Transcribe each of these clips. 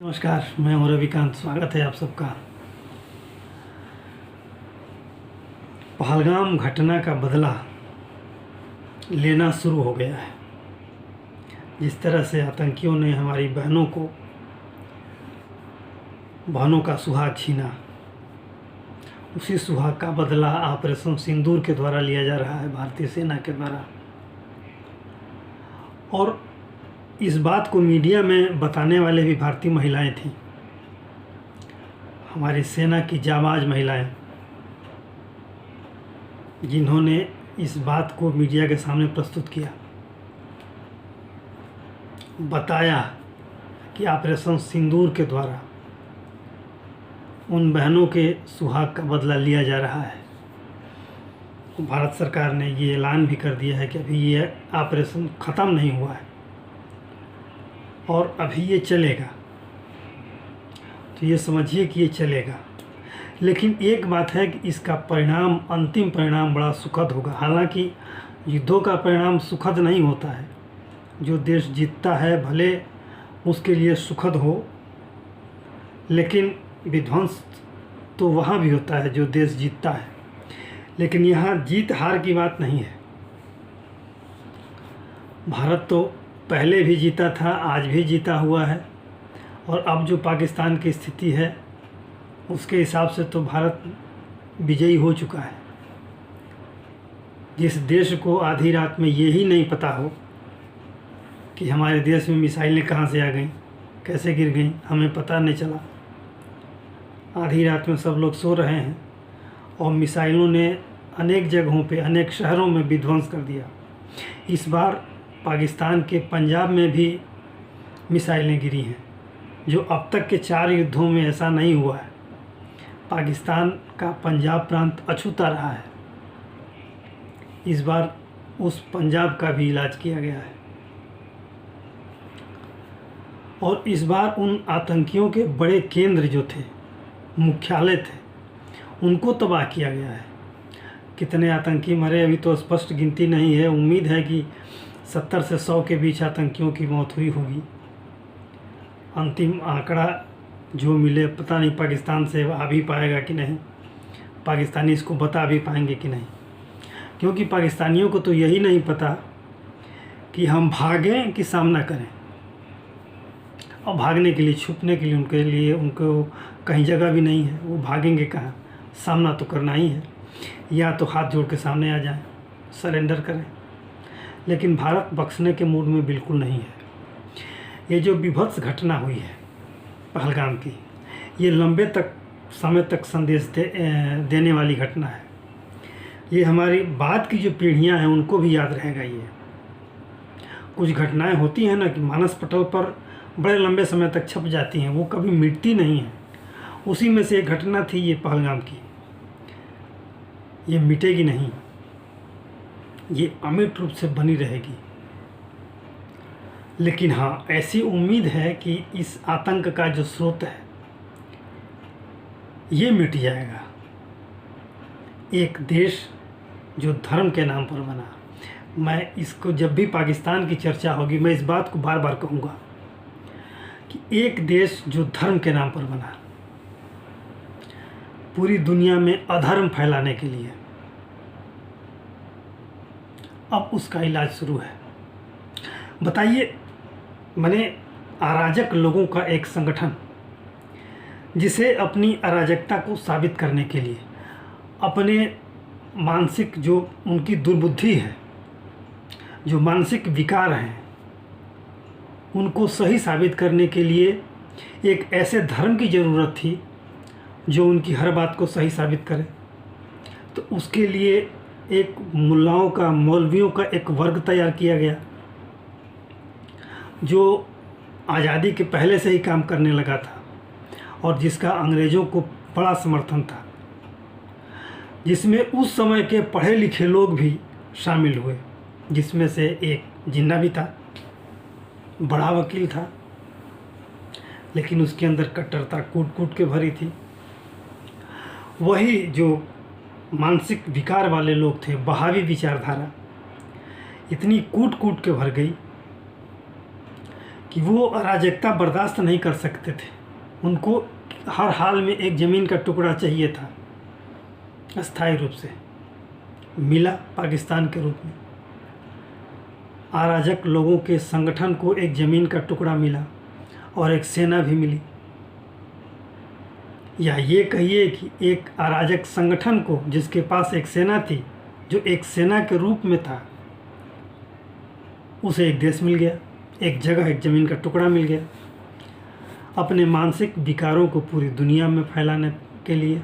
नमस्कार, मैं हूं रविकांत। स्वागत है आप सबका। पहलगाम घटना का बदला लेना शुरू हो गया है। जिस तरह से आतंकियों ने हमारी बहनों का सुहाग छीना, उसी सुहाग का बदला ऑपरेशन सिंदूर के द्वारा लिया जा रहा है, भारतीय सेना के द्वारा। और इस बात को मीडिया में बताने वाले भी भारतीय महिलाएं थीं, हमारी सेना की जाबाज महिलाएं, जिन्होंने इस बात को मीडिया के सामने प्रस्तुत किया, बताया कि ऑपरेशन सिंदूर के द्वारा उन बहनों के सुहाग का बदला लिया जा रहा है। भारत सरकार ने ये ऐलान भी कर दिया है कि अभी ये ऑपरेशन ख़त्म नहीं हुआ है और अभी ये चलेगा। तो ये समझिए कि ये चलेगा। लेकिन एक बात है कि इसका परिणाम, अंतिम परिणाम बड़ा सुखद होगा। हालांकि युद्धों का परिणाम सुखद नहीं होता है। जो देश जीतता है भले उसके लिए सुखद हो, लेकिन विध्वंस तो वहाँ भी होता है जो देश जीतता है। लेकिन यहाँ जीत हार की बात नहीं है। भारत तो पहले भी जीता था, आज भी जीता हुआ है, और अब जो पाकिस्तान की स्थिति है उसके हिसाब से तो भारत विजयी हो चुका है। जिस देश को आधी रात में ये ही नहीं पता हो कि हमारे देश में मिसाइलें कहाँ से आ गईं, कैसे गिर गईं, हमें पता नहीं चला। आधी रात में सब लोग सो रहे हैं और मिसाइलों ने अनेक जगहों पे, अनेक शहरों में विध्वंस कर दिया। इस बार पाकिस्तान के पंजाब में भी मिसाइलें गिरी हैं, जो अब तक के 4 युद्धों में ऐसा नहीं हुआ है। पाकिस्तान का पंजाब प्रांत अछूता रहा है। इस बार उस पंजाब का भी इलाज किया गया है। और इस बार उन आतंकियों के बड़े केंद्र जो थे, मुख्यालय थे, उनको तबाह किया गया है। कितने आतंकी मरे अभी तो स्पष्ट गिनती नहीं है। उम्मीद है कि 70 से 100 के बीच आतंकियों की मौत हुई होगी। अंतिम आंकड़ा जो मिले, पता नहीं पाकिस्तान से आ भी पाएगा कि नहीं, पाकिस्तानी इसको बता भी पाएंगे कि नहीं। क्योंकि पाकिस्तानियों को तो यही नहीं पता कि हम भागें कि सामना करें। और भागने के लिए, छुपने के लिए उनको कहीं जगह भी नहीं है। वो भागेंगे कहाँ? सामना तो करना ही है। या तो हाथ जोड़ के सामने आ जाएं, सरेंडर करें। लेकिन भारत बख्शने के मूड में बिल्कुल नहीं है। ये जो विभत्स घटना हुई है पहलगाम की, ये लंबे समय तक संदेश देने वाली घटना है। ये हमारी बाद की जो पीढ़ियां हैं उनको भी याद रहेगा। ये कुछ घटनाएं होती हैं ना कि मानस पटल पर बड़े लंबे समय तक छप जाती हैं, वो कभी मिटती नहीं हैं। उसी में से एक घटना थी ये पहलगाम की। ये मिटेगी नहीं, ये अमिट रूप से बनी रहेगी। लेकिन हाँ, ऐसी उम्मीद है कि इस आतंक का जो स्रोत है ये मिट जाएगा। एक देश जो धर्म के नाम पर बना, मैं इसको जब भी पाकिस्तान की चर्चा होगी मैं इस बात को बार बार कहूँगा कि एक देश जो धर्म के नाम पर बना, पूरी दुनिया में अधर्म फैलाने के लिए, अब उसका इलाज शुरू है। बताइए, मैंने अराजक लोगों का एक संगठन, जिसे अपनी अराजकता को साबित करने के लिए, अपने मानसिक जो उनकी दुर्बुद्धि है, जो मानसिक विकार हैं, उनको सही साबित करने के लिए एक ऐसे धर्म की ज़रूरत थी जो उनकी हर बात को सही साबित करे। तो उसके लिए एक मुल्लाओं का, मौलवियों का एक वर्ग तैयार किया गया, जो आज़ादी के पहले से ही काम करने लगा था और जिसका अंग्रेज़ों को बड़ा समर्थन था, जिसमें उस समय के पढ़े लिखे लोग भी शामिल हुए, जिसमें से एक जिन्ना भी था, बड़ा वकील था, लेकिन उसके अंदर कट्टरता कूट कूट के भरी थी। वही जो मानसिक विकार वाले लोग थे, बहावी विचारधारा इतनी कूट कूट के भर गई कि वो अराजकता बर्दाश्त नहीं कर सकते थे। उनको हर हाल में एक ज़मीन का टुकड़ा चाहिए था, अस्थायी रूप से मिला पाकिस्तान के रूप में। अराजक लोगों के संगठन को एक ज़मीन का टुकड़ा मिला और एक सेना भी मिली, या ये कहिए कि एक अराजक संगठन को जिसके पास एक सेना थी, जो एक सेना के रूप में था, उसे एक देश मिल गया, एक जगह, एक ज़मीन का टुकड़ा मिल गया अपने मानसिक विकारों को पूरी दुनिया में फैलाने के लिए।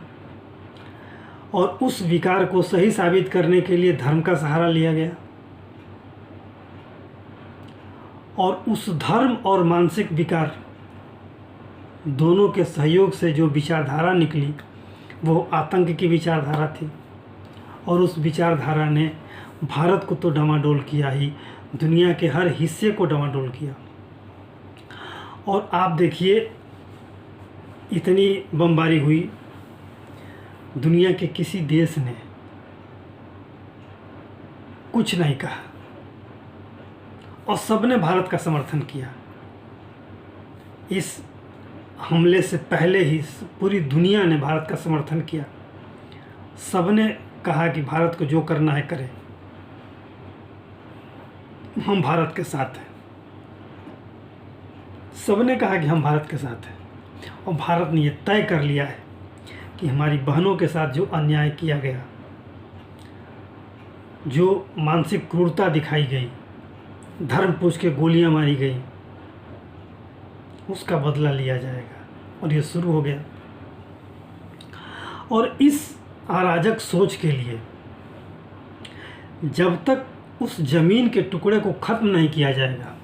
और उस विकार को सही साबित करने के लिए धर्म का सहारा लिया गया, और उस धर्म और मानसिक विकार दोनों के सहयोग से जो विचारधारा निकली वो आतंक की विचारधारा थी। और उस विचारधारा ने भारत को तो डामाडोल किया ही, दुनिया के हर हिस्से को डामाडोल किया। और आप देखिए, इतनी बमबारी हुई, दुनिया के किसी देश ने कुछ नहीं कहा और सबने भारत का समर्थन किया। इस हमले से पहले ही पूरी दुनिया ने भारत का समर्थन किया। सबने कहा कि भारत को जो करना है करे, हम भारत के साथ हैं। सबने कहा कि हम भारत के साथ हैं, और भारत ने यह तय कर लिया है कि हमारी बहनों के साथ जो अन्याय किया गया, जो मानसिक क्रूरता दिखाई गई, धर्म पूछ के गोलियां मारी गई, उसका बदला लिया जाएगा। और ये शुरू हो गया। और इस अराजक सोच के लिए जब तक उस जमीन के टुकड़े को खत्म नहीं किया जाएगा,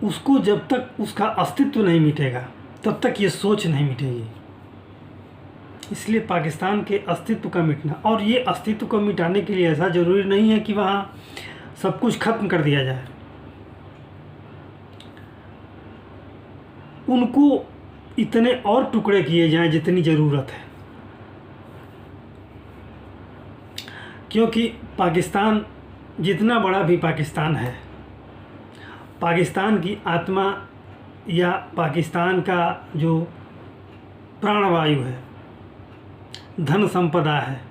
उसको जब तक उसका अस्तित्व नहीं मिटेगा, तब तक ये सोच नहीं मिटेगी। इसलिए पाकिस्तान के अस्तित्व का मिटना, और ये अस्तित्व को मिटाने के लिए ऐसा ज़रूरी नहीं है कि वहाँ सब कुछ खत्म कर दिया जाए। उनको इतने और टुकड़े किए जाएं जितनी ज़रूरत है, क्योंकि पाकिस्तान जितना बड़ा भी पाकिस्तान है, पाकिस्तान की आत्मा या पाकिस्तान का जो प्राणवायु है, धन संपदा है,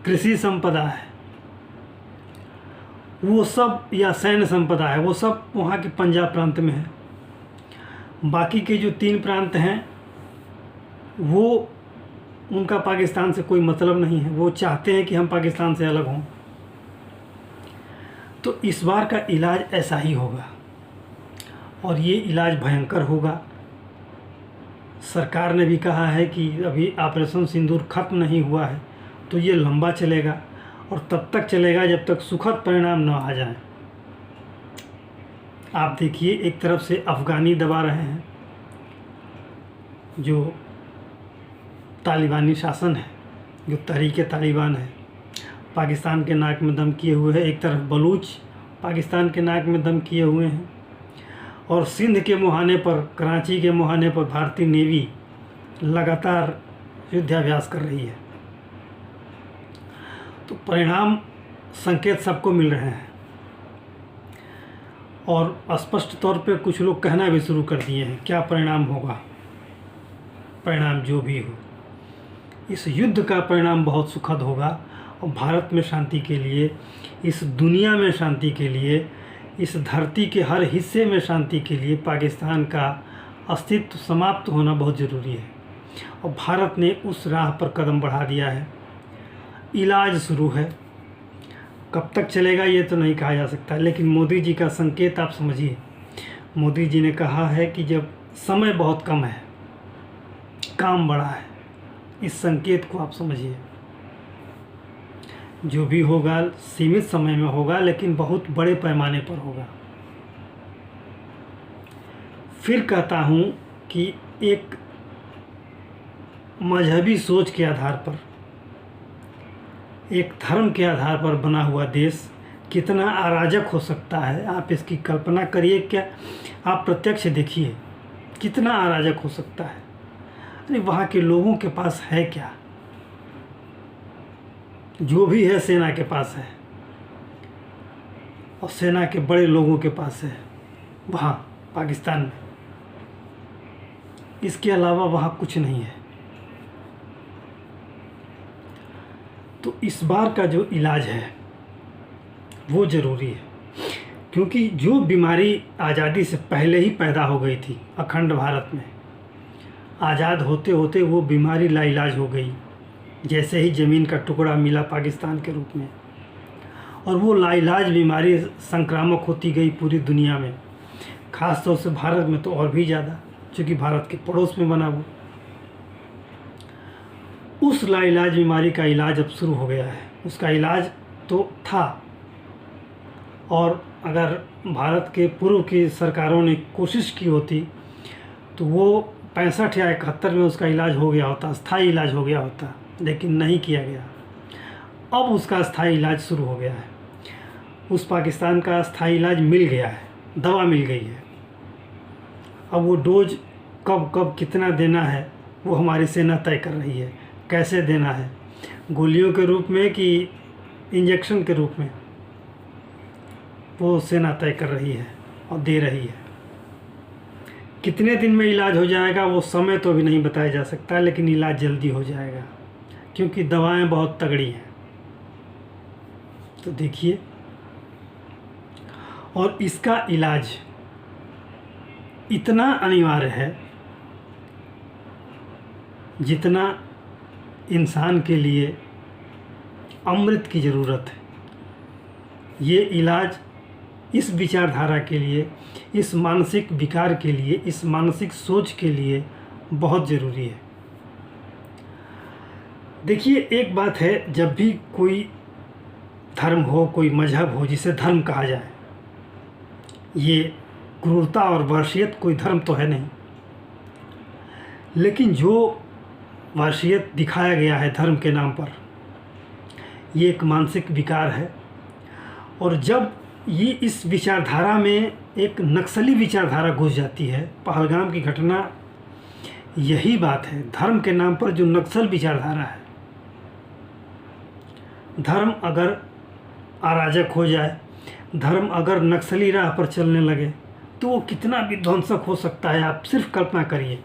कृषि संपदा है, वो सब, या सैन्य संपदा है, वो सब वहाँ के पंजाब प्रांत में है। बाकी के जो 3 प्रांत हैं वो, उनका पाकिस्तान से कोई मतलब नहीं है। वो चाहते हैं कि हम पाकिस्तान से अलग हों। तो इस बार का इलाज ऐसा ही होगा, और ये इलाज भयंकर होगा। सरकार ने भी कहा है कि अभी ऑपरेशन सिंदूर खत्म नहीं हुआ है, तो ये लंबा चलेगा, और तब तक चलेगा जब तक सुखद परिणाम न आ जाए। आप देखिए, एक तरफ से अफ़गानी दबा रहे हैं, जो तालिबानी शासन है, जो तहरीक तालिबान है, पाकिस्तान के नाक में दम किए हुए है। एक तरफ बलूच पाकिस्तान के नाक में दम किए हुए हैं, और सिंध के मुहाने पर, कराची के मुहाने पर भारतीय नेवी लगातार युद्धाभ्यास कर रही है। तो परिणाम, संकेत सबको मिल रहे हैं, और स्पष्ट तौर पे कुछ लोग कहना भी शुरू कर दिए हैं क्या परिणाम होगा। परिणाम जो भी हो, इस युद्ध का परिणाम बहुत सुखद होगा, और भारत में शांति के लिए, इस दुनिया में शांति के लिए, इस धरती के हर हिस्से में शांति के लिए पाकिस्तान का अस्तित्व समाप्त होना बहुत ज़रूरी है। और भारत ने उस राह पर कदम बढ़ा दिया है। इलाज शुरू है, कब तक चलेगा ये तो नहीं कहा जा सकता, लेकिन मोदी जी का संकेत आप समझिए। मोदी जी ने कहा है कि जब समय बहुत कम है, काम बड़ा है, इस संकेत को आप समझिए। जो भी होगा सीमित समय में होगा, लेकिन बहुत बड़े पैमाने पर होगा। फिर कहता हूँ कि एक मजहबी सोच के आधार पर, एक धर्म के आधार पर बना हुआ देश कितना अराजक हो सकता है, आप इसकी कल्पना करिए। क्या आप प्रत्यक्ष देखिए कितना अराजक हो सकता है। अरे वहाँ के लोगों के पास है क्या? जो भी है सेना के पास है, और सेना के बड़े लोगों के पास है वहाँ पाकिस्तान में। इसके अलावा वहाँ कुछ नहीं है। तो इस बार का जो इलाज है वो ज़रूरी है, क्योंकि जो बीमारी आज़ादी से पहले ही पैदा हो गई थी अखंड भारत में, आज़ाद होते होते वो बीमारी लाइलाज हो गई। जैसे ही ज़मीन का टुकड़ा मिला पाकिस्तान के रूप में, और वो लाइलाज बीमारी संक्रामक होती गई पूरी दुनिया में, ख़ास तौर से भारत में तो और भी ज़्यादा, क्योंकि भारत के पड़ोस में बना वो। उस लाइलाज बीमारी का इलाज अब शुरू हो गया है। उसका इलाज तो था, और अगर भारत के पूर्व की सरकारों ने कोशिश की होती तो वो 65 या 71 में उसका इलाज हो गया होता, स्थायी इलाज हो गया होता, लेकिन नहीं किया गया। अब उसका स्थायी इलाज शुरू हो गया है। उस पाकिस्तान का स्थायी इलाज मिल गया है, दवा मिल गई है। अब वो डोज कब कब कितना देना है वो हमारी सेना तय कर रही है। कैसे देना है, गोलियों के रूप में कि इंजेक्शन के रूप में, वो सेना तय कर रही है और दे रही है। कितने दिन में इलाज हो जाएगा वो समय तो अभी नहीं बताया जा सकता, लेकिन इलाज जल्दी हो जाएगा, क्योंकि दवाएं बहुत तगड़ी हैं। तो देखिए, और इसका इलाज इतना अनिवार्य है जितना इंसान के लिए अमृत की ज़रूरत है। ये इलाज इस विचारधारा के लिए, इस मानसिक विकार के लिए, इस मानसिक सोच के लिए बहुत ज़रूरी है। देखिए, एक बात है, जब भी कोई धर्म हो, कोई मजहब हो जिसे धर्म कहा जाए, ये क्रूरता और वहशियत कोई धर्म तो है नहीं, लेकिन जो वहशियत दिखाया गया है धर्म के नाम पर, ये एक मानसिक विकार है। और जब ये इस विचारधारा में एक नक्सली विचारधारा घुस जाती है, पहलगाम की घटना यही बात है। धर्म के नाम पर जो नक्सल विचारधारा है, धर्म अगर अराजक हो जाए, धर्म अगर नक्सली राह पर चलने लगे तो वो कितना विध्वंसक हो सकता है, आप सिर्फ कल्पना करिए।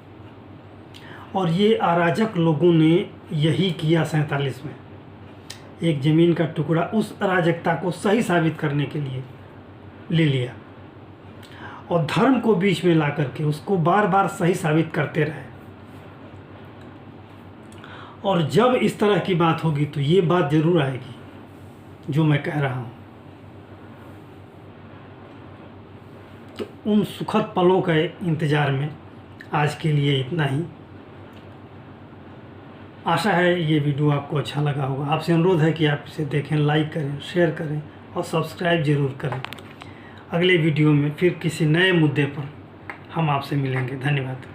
और ये अराजक लोगों ने यही किया 47 में। एक ज़मीन का टुकड़ा उस अराजकता को सही साबित करने के लिए ले लिया, और धर्म को बीच में ला करके उसको बार बार सही साबित करते रहे। और जब इस तरह की बात होगी तो ये बात ज़रूर आएगी जो मैं कह रहा हूँ। तो उन सुखद पलों के इंतज़ार में आज के लिए इतना ही। आशा है ये वीडियो आपको अच्छा लगा होगा। आपसे अनुरोध है कि आप इसे देखें, लाइक करें, शेयर करें और सब्सक्राइब ज़रूर करें। अगले वीडियो में फिर किसी नए मुद्दे पर हम आपसे मिलेंगे। धन्यवाद।